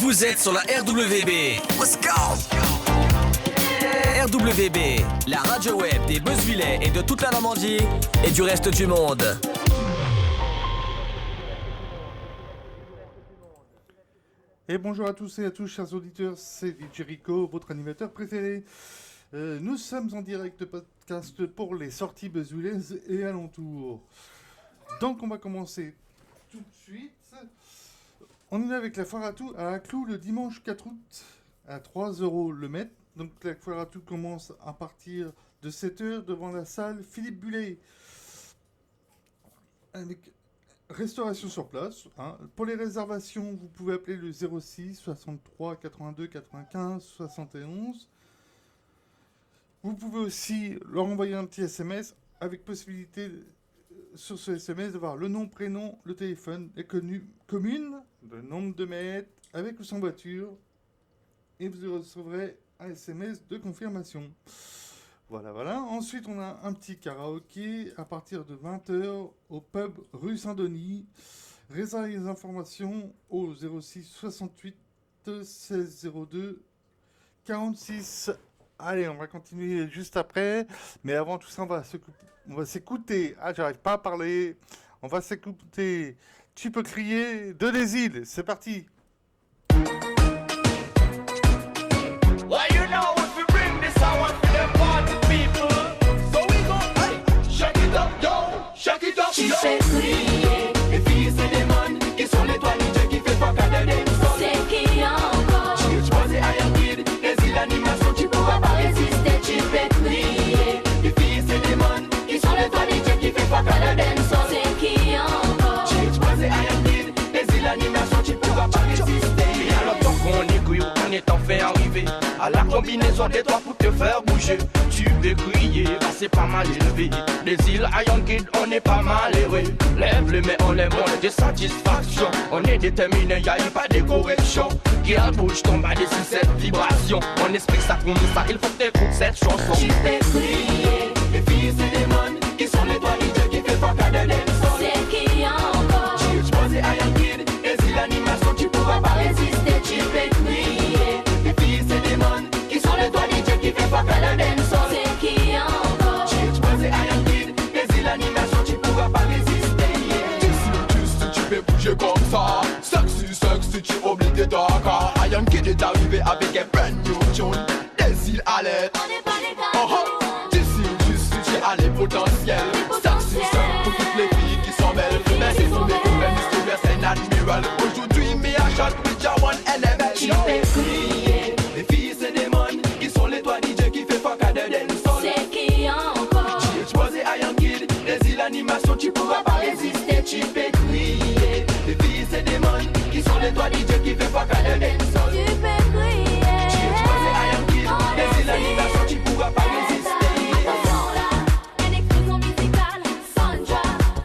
Vous êtes sur la RWB. Let's go! RWB, la radio web des Beuzevillais et de toute la Normandie et du reste du monde. Et bonjour à tous et à tous, chers auditeurs, c'est DJ Rico, votre animateur préféré. Nous sommes en direct podcast pour les sorties beuzevillaises et alentours. Donc on va commencer tout de suite. On est avec la foire à tout à Aclou le dimanche 4 août à 3 € le mètre. Donc la foire à tout commence à partir de 7 h devant la salle Philippe Bullet. Avec restauration sur place. Pour les réservations, vous pouvez appeler le 06 63 82 95 71. Vous pouvez aussi leur envoyer un petit SMS avec possibilité sur ce SMS d'avoir le nom, prénom, le téléphone, les communes, le nombre de mètres, avec ou sans voiture. Et vous recevrez un SMS de confirmation. Voilà. Ensuite, on a un petit karaoké à partir de 20 h au pub rue Saint-Denis. Réservez les informations au 06 68 16 02 46. Allez, on va continuer juste après. Mais avant tout ça, on va s'écouter. J'arrive pas à parler. On va s'écouter. Tu peux crier de des îles. C'est parti. Tu fais crier, les filles c'est des mônes qui sont les toits DJ qui fait pas qu'à des sons. C'est qui encore? Tu choisis à un guide, les îles d'animation tu pourras pas résister. Tu fais crier, les filles c'est des mônes qui sont les toits DJ qui fait pas qu'à des sons. C'est qui encore? Tu choisis à un guide, les îles d'animation tu pourras pas résister. Et alors tant qu'on aiguille, on est en fait arrivé à la combinaison des toits pour te faire bouger. Tu veux crier, bah c'est pas mal élevé. Les îles Iron Kid, on est pas mal heureux. Lève les mains, on lève, on est de satisfaction. On est déterminé, y'a pas de correction. Girl, bouge ton bas sur cette vibration. On explique ça comme ça, il faut que t'écoutes cette chanson. Tu fais crier, les filles c'est des mônes qui sont les toits DJ qui fait pas qu'à des sons. C'est qui encore? Tu choisis Iron Kid, les îles d'animation, tu pourras pas résister. Tu fais crier, les filles c'est des mônes qui sont les toits DJ qui fait pas qu'à des sons. C'est qui encore? Tu choisis Iron Kid, les îles d'animation, tu pourras pas résister. Si tu fais bouger comme ça, sexy, tu oublies tes darkas. Iron Kid est arrivé avec un brand new tune. Des îles à l'aide. On n'est pas les gars. D'ici, tu as les potentiels. Sexy, pour toutes les filles qui sont belles. Merci pour mes problèmes, Mr. c'est admiral. Aujourd'hui, me à shot with your one LML. Tu fais crier, les filles c'est des mônes qui sont les toits DJ qui fait fuck à des dancehall. C'est qui encore? Tu choisis Iron Kid, les îles d'animation, tu pourras pas résister. Tu fais crier, les filles c'est des mônes qui sont les toits DJ qui fait fuck à des dancehall. Tu fais crier, tu choisis Iron Kid, les îles d'animation, tu pourras pas résister. Attention là, une explosion musicale, Sandra,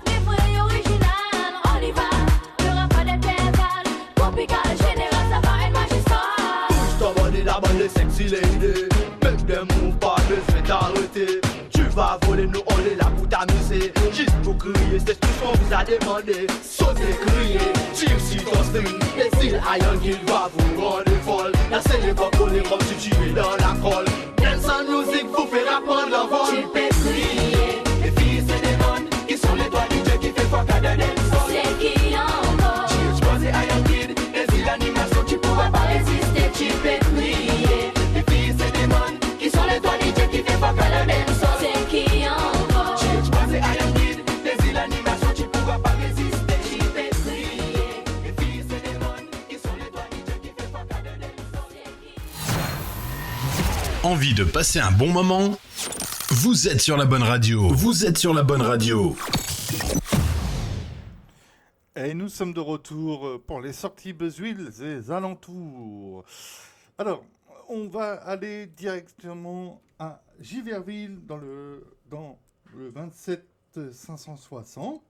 les vrais originales, on y va. Il y aura pas d'intervalle, tropical, général, ça va être magistral. Bouge ton body, la bonne les sexy lady. Make them move, pas besoin d'arrêter. Tu vas voler, nous on est là pour t'amuser. Juste pour crier, c'est ce qu'on vous a demandé. Sautez, crier, tire sur ton string. Les îles Iron Kid va vous rendre folle. La scène est pas collée comme si tu es dans la colle. Dance and music vous fait apprendre l'envol. Tu fais crier, les filles c'est des mônes qui sont les toits DJ qui fait fuck à des dancehall. C'est qui encore? Tu choisis Iron Kid, les îles d'animation, tu pourras pas résister. Tu fais crier, les filles c'est des mônes qui sont les toits DJ qui fait fuck à des dancehall. C'est qui encore? Tu choisis Iron Kid, les îles d'animation, tu pourras pas résister. Tu fais crier, les filles c'est des mônes qui sont les toits DJ qui fait fuck à des dancehall. Envie de passer un bon moment? Vous êtes sur la bonne radio. Vous êtes sur la bonne radio. Et nous sommes de retour pour les sorties Beuzeville et alentours. Alors, on va aller directement à Giverville dans le 27 560.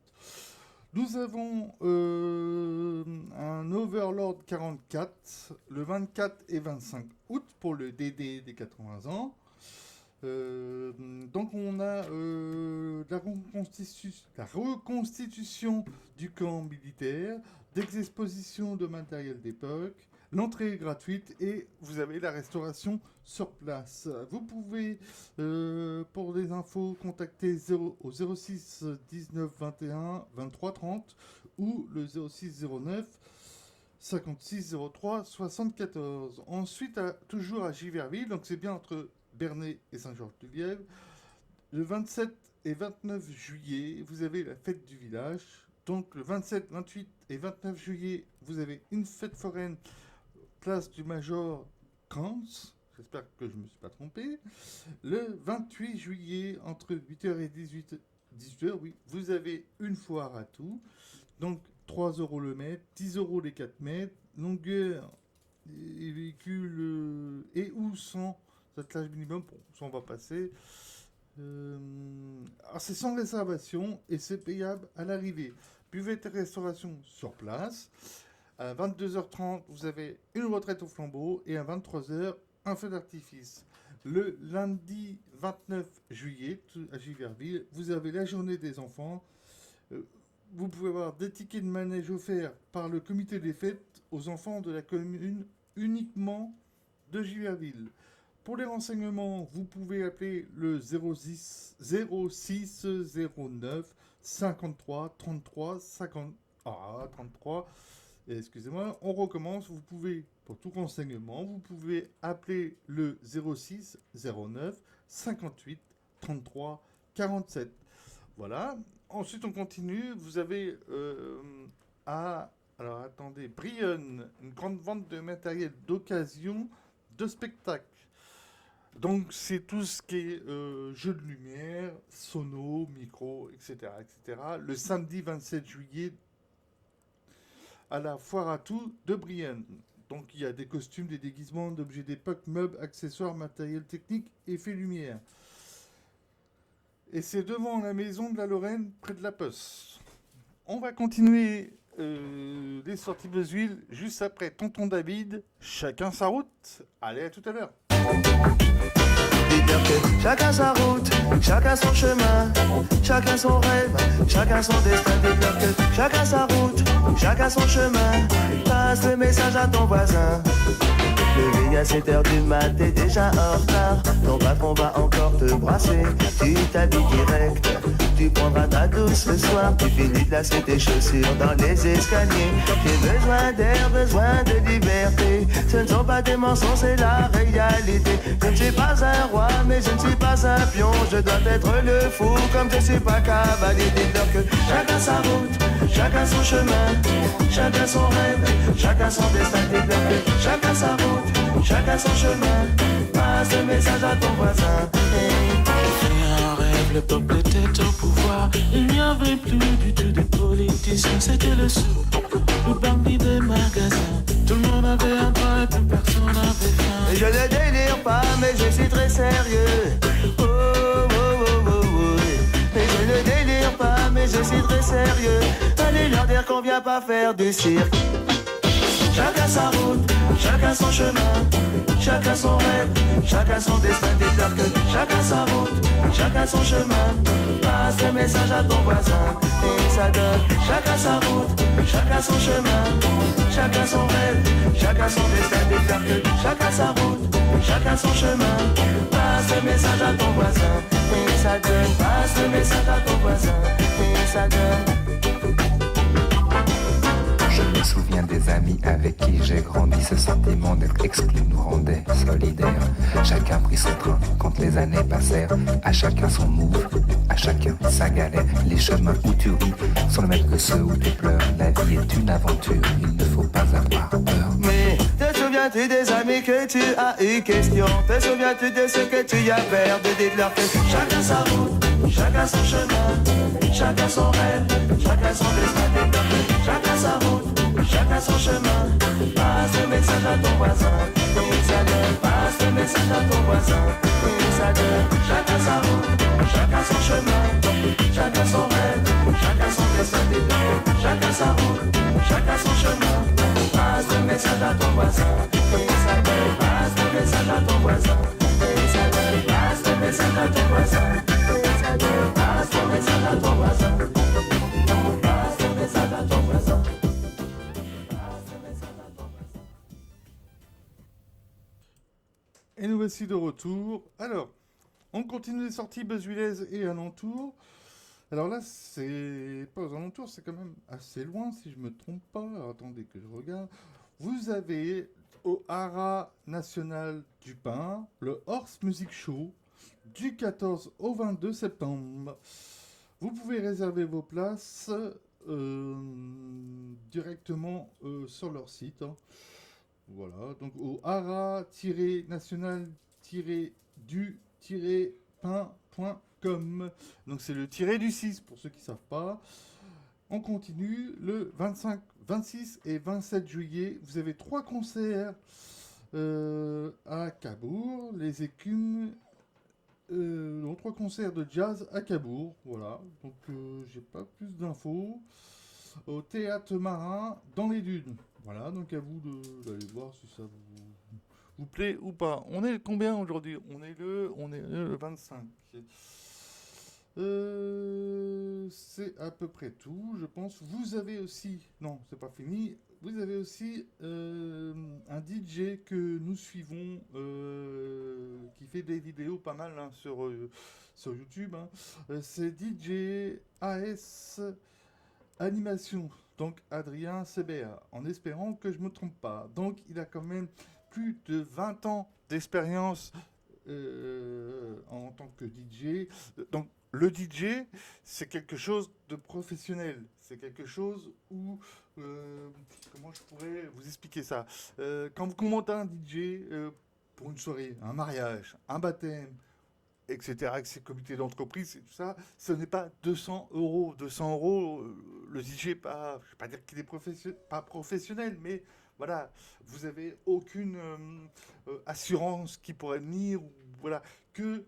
Nous avons un Overlord 44 le 24 et 25 août pour le DD des 80 ans. Donc on a la reconstitution du camp militaire, des expositions de matériel d'époque, L'entrée est gratuite et vous avez la restauration sur place. Vous pouvez, pour des infos, contacter au 06 19 21 23 30 ou le 06 09 56 03 74. Ensuite, toujours à Giverville, donc c'est bien entre Bernay et Saint-Georges-du-Lièvre. Le 27 et 29 juillet, vous avez la fête du village. Donc le 27, 28 et 29 juillet, vous avez une fête foraine, place du Major Kans. J'espère que je ne me suis pas trompé. Le 28 juillet, entre 8h et 18h, oui, vous avez une foire à tout. Donc 3 € le mètre, 10 € les 4 mètres, longueur des véhicules et ou sans attelage minimum, bon, ça on va passer. Alors c'est sans réservation et c'est payable à l'arrivée. Buvette et restauration sur place. À 22h30, vous avez une retraite au flambeau et à 23h, un feu d'artifice. Le lundi 29 juillet, à Giverville, vous avez la journée des enfants. Vous pouvez avoir des tickets de manège offerts par le comité des fêtes aux enfants de la commune uniquement de Giverville. Pour les renseignements, vous pouvez appeler le 06 09 53 33 50. 33. Excusez-moi, on recommence. Vous pouvez, pour tout renseignement, vous pouvez appeler le 06 09 58 33 47. Voilà. Ensuite, on continue. Vous avez alors attendez, Brionne, une grande vente de matériel d'occasion de spectacle. Donc, c'est tout ce qui est jeux de lumière, sono, micro, etc., etc. Le samedi 27 juillet, à la foire à tout de Brienne. Donc, il y a des costumes, des déguisements, d'objets d'époque, meubles, accessoires, matériel technique, effets lumière. Et c'est devant la maison de la Lorraine, près de la Poste. On va continuer les sorties Buzzville juste après Tonton David. Chacun sa route. Allez, à tout à l'heure. Dire que chacun sa route, chacun son chemin, chacun son rêve, chacun son destin. Dire que chacun sa route, chacun son chemin. Passe le message à ton voisin. Levé à 7h du mat, t'es déjà en retard. Ton patron va encore te brasser. Tu t'habilles direct, tu prendras ta douce le soir. Tu finis de lasser tes chaussures dans les escaliers. J'ai besoin d'air, besoin de liberté. Ce ne sont pas des mensonges, c'est la réalité. Je ne suis pas un roi, mais je ne suis pas un pion. Je dois être le fou, comme je suis pas cavalier. Dis-leur que chacun sa route, chacun son chemin, chacun son rêve, chacun son destin. Dis-leur que chacun sa route, chacun son chemin. Passe le message à ton voisin. C'était un rêve, le peuple était au pouvoir. Il n'y avait plus du tout de politiciens, c'était le sou, le bandit des magasins. Tout le monde avait un droit et plus personne n'avait faim. Je ne délire pas, mais je suis très sérieux. Oh, oh, oh, oh, oh. Mais je ne délire pas, mais je suis très sérieux. Allez leur dire qu'on vient pas faire du cirque. Chacun sa route, chacun son chemin, chacun son rêve, chacun son destin. Dis-leur que chacun sa route, chacun son chemin. Passe le message à ton voisin et ça donne. Chacun sa route, chacun son chemin, chacun son rêve, chacun son destin. Dis-leur que chacun sa route, chacun son chemin. Passe le message à ton voisin et ça donne. Passe le message à ton voisin et ça donne. Je me souviens des amis avec qui j'ai grandi. Ce sentiment d'être exclu nous rendait solidaires. Chacun prit son train quand les années passèrent. À chacun son move, à chacun sa galère. Les chemins où tu ris sont les mêmes que ceux où tu pleures. La vie est une aventure, il ne faut pas avoir peur. Mais te souviens-tu des amis que tu as eu question? Te souviens-tu de ce que tu as perdu? Dites-leur que chacun sa route, chacun son chemin, chacun son rêve, chacun son destin. Dites-leur que chacun sa route, chacun son chemin. Passe le message à ton voisin et ça donne. Passe le message à ton voisin et ça donne. Chacun sa route, chacun son chemin, chacun son rêve, chacun son destin. Chacun sa route, chacun son chemin. Passe le message à ton voisin et ça donne. Passe le message à ton voisin et ça donne. Passe le message à ton voisin et ça donne. Passe le message à ton voisin. Passe le message à ton voisin. Et nous voici de retour. Alors, on continue les sorties Buzzwillaises et alentours. Alors là, c'est pas aux alentours, c'est quand même assez loin si je me trompe pas. Alors, attendez que je regarde. Vous avez au Haras National du Pin le Horse Music Show du 14 au 22 septembre. Vous pouvez réserver vos places directement sur leur site. Hein. Voilà, donc au haras-national-du-pin.com. Donc c'est le tiré du 6 pour ceux qui ne savent pas. On continue le 25, 26 et 27 juillet. Vous avez 3 concerts à Cabourg. Les écumes. Donc 3 concerts de jazz à Cabourg. Voilà, donc j'ai pas plus d'infos. Au Théâtre Marin dans les Dunes. Voilà, donc à vous d'aller voir si ça vous plaît ou pas. On est combien aujourd'hui ? On est le 25. C'est à peu près tout, je pense. Vous avez aussi... Non, c'est pas fini. Vous avez aussi un DJ que nous suivons qui fait des vidéos pas mal hein, sur YouTube. Hein. C'est DJ AS Animation. Donc Adrien CBA, en espérant que je ne me trompe pas. Donc il a quand même plus de 20 ans d'expérience en tant que DJ. Donc le DJ, c'est quelque chose de professionnel. C'est quelque chose où... comment je pourrais vous expliquer ça quand vous commandez un DJ pour une soirée, un mariage, un baptême, etc., avec ses comités d'entreprise et tout ça, ce n'est pas 200 €. 200 €, le DJ, je ne vais pas dire qu'il est pas professionnel, mais voilà, vous n'avez aucune assurance qui pourrait venir, voilà, que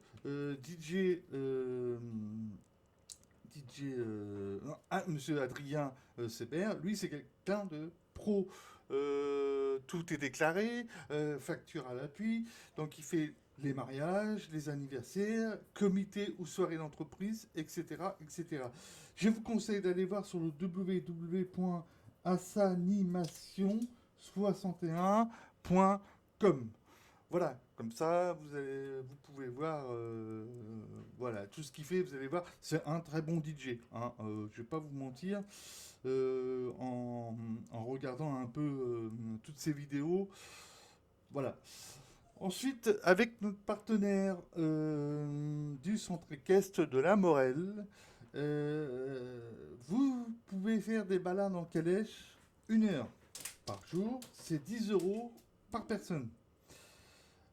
Monsieur Adrien Sébert, lui, c'est quelqu'un de pro. Tout est déclaré, facture à l'appui, donc il fait les mariages, les anniversaires, comités ou soirées d'entreprise, etc., etc. Je vous conseille d'aller voir sur le www.assanimation61.com. Voilà, comme ça, vous pouvez voir voilà, tout ce qu'il fait, vous allez voir, c'est un très bon DJ. Hein, je ne vais pas vous mentir, en regardant un peu toutes ces vidéos. Voilà. Ensuite, avec notre partenaire du centre équestre de la Morelle, vous pouvez faire des balades en calèche 1 heure par jour. C'est 10 € par personne.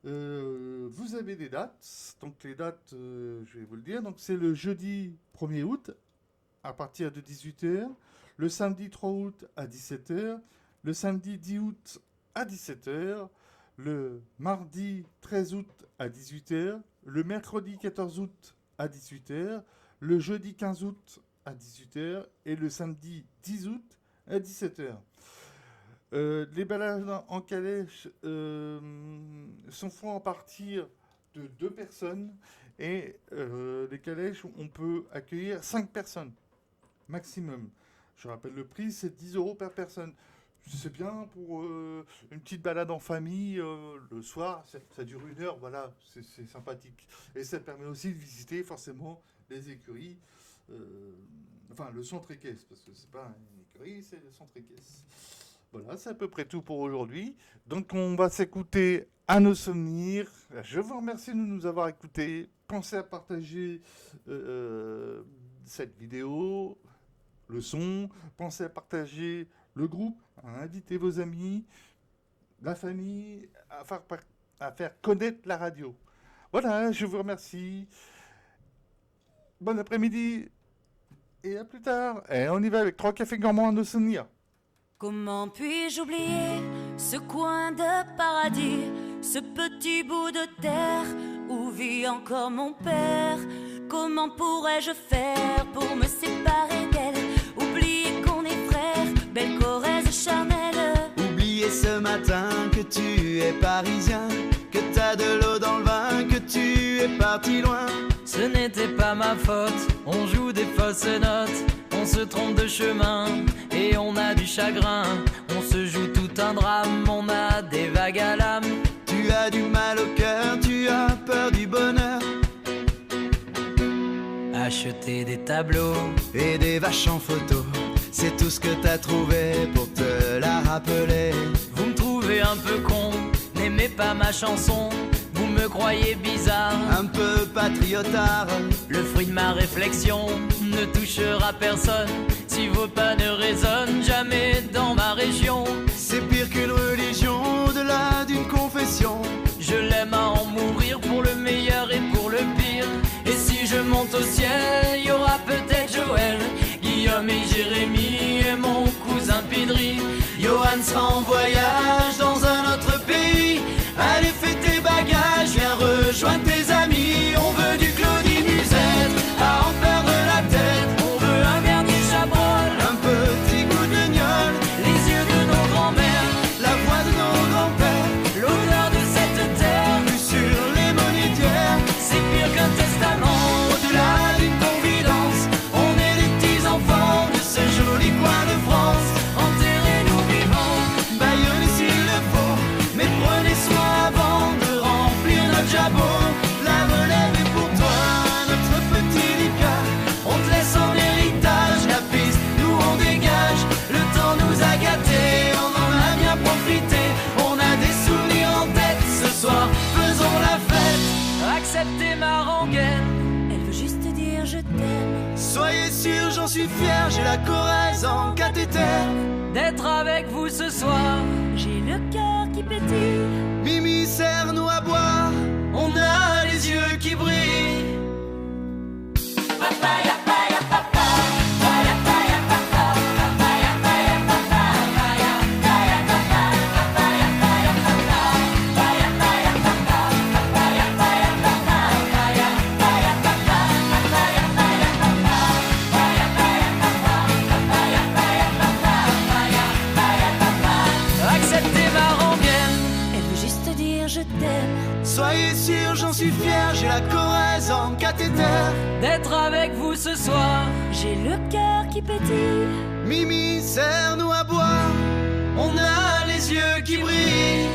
Vous avez des dates. Donc les dates, je vais vous le dire. Donc c'est le jeudi 1er août à partir de 18h, le samedi 3 août à 17h, le samedi 10 août à 17h, le mardi 13 août à 18h, le mercredi 14 août à 18h, le jeudi 15 août à 18h et le samedi 10 août à 17h. Les balades en calèche sont faits à partir de 2 personnes et les calèches, on peut accueillir 5 personnes maximum. Je rappelle le prix, c'est 10 € par personne. C'est bien pour une petite balade en famille le soir, ça dure 1 heure, voilà, c'est sympathique. Et ça permet aussi de visiter forcément les écuries, enfin le centre équestre, parce que c'est pas une écurie, c'est le centre équestre. Voilà, c'est à peu près tout pour aujourd'hui. Donc on va s'écouter à nos souvenirs. Je vous remercie de nous avoir écoutés. Pensez à partager cette vidéo, le son. Pensez à partager le groupe, à inviter vos amis, la famille, à faire connaître la radio. Voilà, je vous remercie. Bon après-midi et à plus tard. Et on y va avec 3 cafés gourmands à nos souvenirs. Comment puis-je oublier ce coin de paradis, ce petit bout de terre où vit encore mon père? Comment pourrais-je faire pour me séparer d'elle? Oublier qu'on est frères, belle Corrèze charnelle. Oublier ce matin que tu es parisien, que t'as de l'eau dans le vin, que tu es parti loin. Ce n'était pas ma faute, on joue des fausses notes. On se trompe de chemin et on a du chagrin. On se joue tout un drame, on a des vagues à l'âme. Tu as du mal au cœur, et des tableaux et des vaches en photo. C'est tout ce que t'as trouvé pour te la rappeler. Vous me trouvez un peu con, n'aimez pas ma chanson. Vous me croyez bizarre, un peu patriotard. Le fruit de ma réflexion ne touchera personne si vos pas ne résonnent jamais dans ma région. C'est pire qu'une religion, au-delà d'une confession. Je l'aime à en mourir pour le meilleur et pour le pire. Et si je monte au ciel, il y aura peut-être Joël, Guillaume et Jérémy et mon cousin Pidri. Johan sera en voyage dans un autre pays. Allez, fais tes bagages, viens rejoindre tes amis. On veut du Claudie Musette, à en perdre la tête. On veut un Garnier Chabrol, un petit goût de gnôle, les yeux de nos grands-mères, la voix de nos grands-pères, l'odeur de cette terre, vue sur les monétières. C'est pire qu'un testament, au-delà d'une confidence. On est les petits enfants de ce joli coin de France. Enterrez-nous vivants, baillonnez s'il le faut, mais prenez soin avant de remplir notre jabot. La relève est pour toi, notre petit Lucas. On te laisse en héritage la piste, nous on dégage. Le temps nous a gâtés, on en a bien profité. On a des souvenirs en tête, ce soir faisons la fête. Acceptez ma rengaine, elle veut juste dire je t'aime. Soyez sûr, j'en suis fier, j'ai la Corrèze en cathéter. D'être avec vous ce soir, j'ai le cœur qui pétille. Mimi, serre-nous à boire, on a les yeux qui brillent. Papaya, paya, papa. Paya, paya, papa. Papaya, paya, papa. Paya, paya, papa. Papaya, paya, papa. Paya, paya, papa. Papaya, paya, papa. Paya, paya, papa. Papaya, paya, papa. Paya, paya, papa. Papaya, paya, papa. Paya, paya, papa. acceptez ma rengaine. Elle veut juste dire je t'aime. Soyez sûr, j'en suis fier, j'ai la Corrèze en cathéter. D'être avec vous ce soir, j'ai le cœur qui pétille. Mimi, serre-nous à boire, on a les yeux qui brillent.